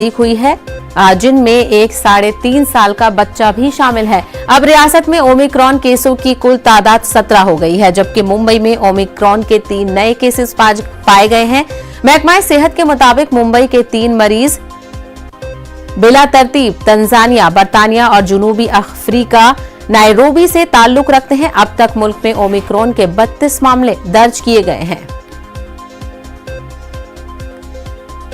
Leak हुई है, जिनमें एक 3.5 साल का बच्चा भी शामिल है। अब रियासत में ओमिक्रॉन केसों की कुल तादाद 17 हो गई है, जबकि मुंबई में ओमिक्रॉन के 3 नए केसेस पाए गए हैं। महकमा सेहत के मुताबिक मुंबई के 3 मरीज बिला तरतीब तंजानिया, बर्तानिया और जनूबी अफ्रीका नायरोबी से ताल्लुक रखते हैं। अब तक मुल्क में ओमिक्रॉन के 32 मामले दर्ज किए गए हैं।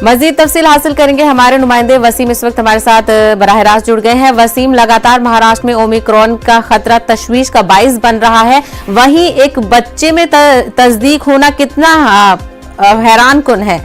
मजीद तफसील हासिल करेंगे, हमारे नुमाइंदे वसीम इस वक्त हमारे साथ बराह रास्त जुड़ गए हैं। वसीम, लगातार महाराष्ट्र में ओमिक्रॉन का खतरा तशवीश का बाइस बन रहा है, वहीं एक बच्चे में तस्दीक होना कितना हैरान कुन है?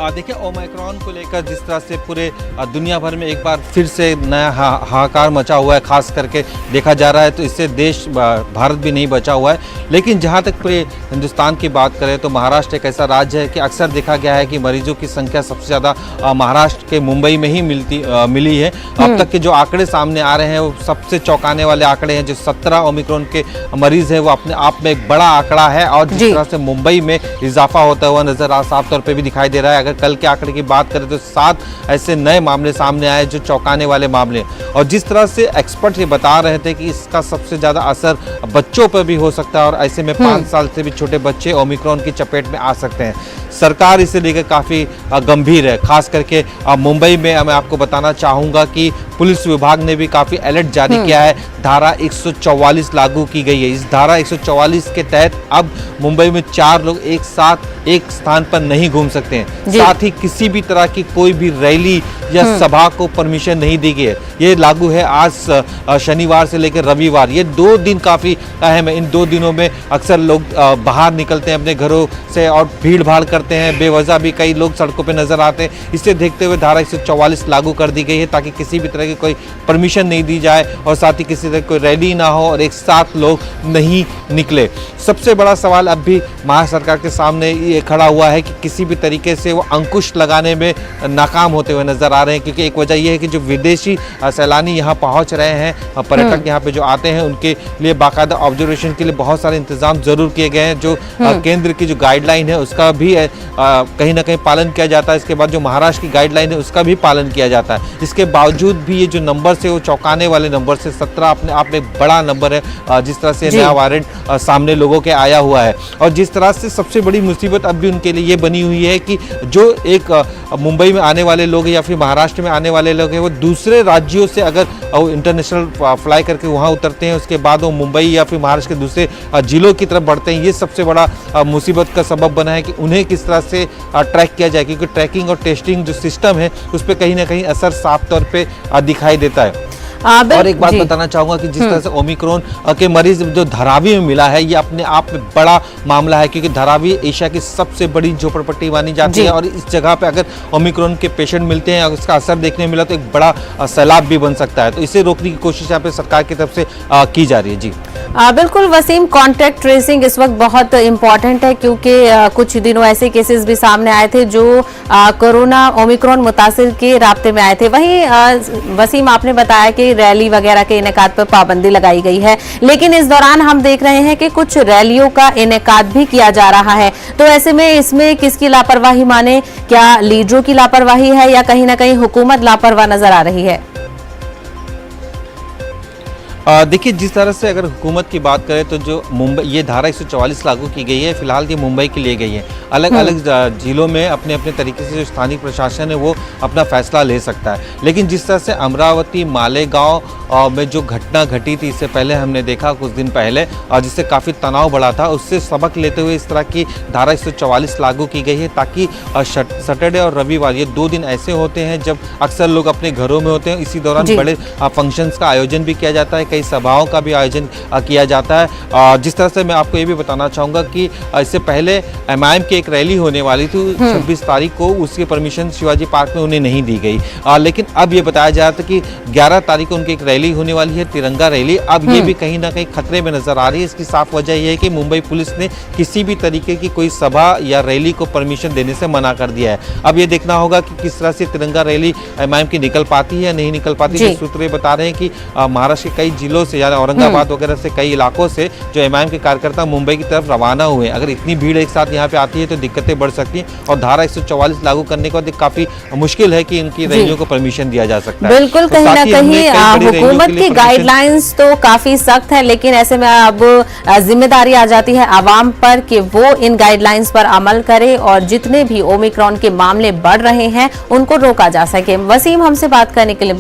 देखिए, ओमिक्रॉन को लेकर जिस तरह से पूरे दुनिया भर में एक बार फिर से नया हाहाकार मचा हुआ है, खास करके देखा जा रहा है, तो इससे देश भारत भी नहीं बचा हुआ है। लेकिन जहां तक पूरे हिंदुस्तान की बात करें तो महाराष्ट्र एक ऐसा राज्य है कि अक्सर देखा गया है कि मरीजों की संख्या सबसे ज़्यादा महाराष्ट्र के मुंबई में ही मिली है। अब तक के जो आंकड़े सामने आ रहे हैं वो सबसे चौंकाने वाले आंकड़े हैं। जो 17 ओमिक्रॉन के मरीज है वो अपने आप में एक बड़ा आंकड़ा है, और जिस तरह से मुंबई में इजाफा होता हुआ नजर साफ तौर पर भी दिखाई दे रहा है। अगर कल के आंकड़े की बात करें तो 7 ऐसे नए मामले सामने आए जो चौंकाने वाले मामले, और जिस तरह से एक्सपर्ट ये बता रहे थे कि इसका सबसे ज्यादा असर बच्चों पर भी हो सकता है, और ऐसे में 5 साल से भी छोटे बच्चे ओमिक्रॉन की चपेट में आ सकते हैं। सरकार इसे लेकर काफ़ी गंभीर है, खास करके मुंबई में मैं आपको बताना चाहूँगा कि पुलिस विभाग ने भी काफ़ी अलर्ट जारी किया है। धारा 144 लागू की गई है। इस धारा 144 के तहत अब मुंबई में 4 लोग एक साथ एक स्थान पर नहीं घूम सकते हैं। साथ ही किसी भी तरह की कोई भी रैली या सभा को परमिशन नहीं दी गई है। ये लागू है आज शनिवार से लेकर रविवार। ये 2 दिन काफ़ी अहम है। इन 2 दिनों में अक्सर लोग बाहर निकलते हैं अपने घरों से और भीड़ भाड़ करते हैं, बेवजह भी कई लोग सड़कों पर नजर आते हैं। इसे देखते हुए धारा 144 लागू कर दी गई है, ताकि किसी भी तरह की कोई परमिशन नहीं दी जाए और साथ ही किसी तरह कोई रैली ना हो और एक साथ लोग नहीं निकले। सबसे बड़ा सवाल अब भी महाराष्ट्र सरकार के सामने ये खड़ा हुआ है कि किसी भी तरीके से वो अंकुश लगाने में नाकाम होते हुए नजर आ रहे हैं, क्योंकि एक वजह यह है कि जो विदेशी सैलानी यहाँ पहुँच रहे हैं, पर्यटक यहाँ पे जो आते हैं, उनके लिए बाकायदा ऑब्जर्वेशन के लिए बहुत सारे इंतजाम जरूर किए गए हैं। जो केंद्र की जो गाइडलाइन है उसका भी कहीं ना कहीं पालन किया जाता है। इसके बाद जो महाराष्ट्र की गाइडलाइन है उसका भी पालन किया जाता है। इसके बावजूद भी ये जो नंबर से वो चौंकाने वाले नंबर से 17 अपने आप में एक बड़ा नंबर है। जिस तरह से नया वारंट सामने लोगों के आया हुआ है, और जिस तरह से सबसे बड़ी मुसीबत अब भी उनके लिए ये बनी हुई है कि जो एक मुंबई में आने वाले लोग या फिर महाराष्ट्र में आने वाले लोग हैं, वो दूसरे राज्यों से अगर इंटरनेशनल फ्लाई करके वहाँ उतरते हैं, उसके बाद वो मुंबई या फिर महाराष्ट्र के दूसरे जिलों की तरफ बढ़ते हैं। ये सबसे बड़ा मुसीबत का सबब बना है कि उन्हें किस तरह से ट्रैक किया जाए, क्योंकि ट्रैकिंग और टेस्टिंग जो सिस्टम है उस पर कहीं ना कहीं असर साफ तौर पे दिखाई देता है। और एक बात बताना चाहूंगा कि जिस तरह से ओमिक्रॉन के मरीज जो धारावी में मिला है, ये अपने आप में बड़ा मामला है, क्योंकि धारावी एशिया की सबसे बड़ी झोपड़पट्टी मानी जाती है, और इस जगह पे अगर ओमिक्रॉन के पेशेंट मिलते हैं और उसका असर देखने मिला तो एक बड़ा सैलाब भी बन सकता है। तो इसे रोकने की कोशिश यहाँ पे सरकार की तरफ से की जा रही है। जी बिल्कुल वसीम, कॉन्टैक्ट ट्रेसिंग इस वक्त बहुत इम्पॉर्टेंट है, क्योंकि कुछ दिनों ऐसे केसेस भी सामने आए थे जो कोरोना ओमिक्रॉन मुतासिर के राब्ते में आए थे। वहीं वसीम, आपने बताया कि रैली वगैरह के इनेकाद पर पाबंदी लगाई गई है, लेकिन इस दौरान हम देख रहे हैं कि कुछ रैलियों का इनेकाद भी किया जा रहा है। तो ऐसे में इसमें किसकी लापरवाही माने? क्या लीडरों की लापरवाही है या कहीं ना कहीं हुकूमत लापरवाह नजर आ रही है? देखिए, जिस तरह से अगर हुकूमत की बात करें तो जो मुंबई ये धारा 144 लागू की गई है, फिलहाल ये मुंबई के लिए गई है। अलग अलग जिलों में अपने अपने तरीके से जो स्थानीय प्रशासन है वो अपना फैसला ले सकता है। लेकिन जिस तरह से अमरावती मालेगांव में जो घटना घटी थी, इससे पहले हमने देखा कुछ दिन पहले, और जिससे काफ़ी तनाव बढ़ा था, उससे सबक लेते हुए इस तरह की धारा 144 लागू की गई है, ताकि सैटरडे और रविवार ये 2 दिन ऐसे होते हैं जब अक्सर लोग अपने घरों में होते हैं। इसी दौरान बड़े फंक्शंस का आयोजन भी किया जाता है, कई सभाओं का भी आयोजन किया जाता है। जिस तरह से मैं आपको ये भी बताना चाहूँगा कि इससे पहले MIM की एक रैली होने वाली थी 26 तारीख को, उसकी परमिशन शिवाजी पार्क में उन्हें नहीं दी गई। लेकिन अब ये बताया जा रहा था कि 11 तारीख को उनकी एक रैली होने वाली है, तिरंगा रैली। अब ये भी कहीं ना कहीं खतरे में नजर आ रही है। इसकी साफ वजह यह है कि मुंबई पुलिस ने किसी भी तरीके की कोई सभा या रैली को परमिशन देने से मना कर दिया है। अब ये देखना होगा कि किस तरह से तिरंगा रैली MIM की निकल पाती है या नहीं निकल पाती है। सूत्र बता रहे हैं कि महाराष्ट्र के कई जिलों से यानी औरंगाबाद वगैरह से कई इलाकों से जो एमआईएम के कार्यकर्ता मुंबई की तरफ रवाना हुए। अगर इतनी भीड़ एक साथ यहाँ पे आती है तो दिक्कतें बढ़ सकती हैं और धारा 144 लागू करने के बाद काफी मुश्किल है कि इनकी रैलियों को परमिशन दिया जा सकता है। बिल्कुल, तो कहीं ना साथ ही हमने कहीं कई बड़ी रैलियों हुकूमत के लिए की परमिशन- गाइडलाइंस तो काफी सख्त है, लेकिन ऐसे में अब जिम्मेदारी आ जाती है आवाम पर कि वो इन गाइडलाइंस पर अमल करे और जितने भी ओमिक्रॉन के मामले बढ़ रहे हैं उनको रोका जा सके। वसीम हमसे बात करने के लिए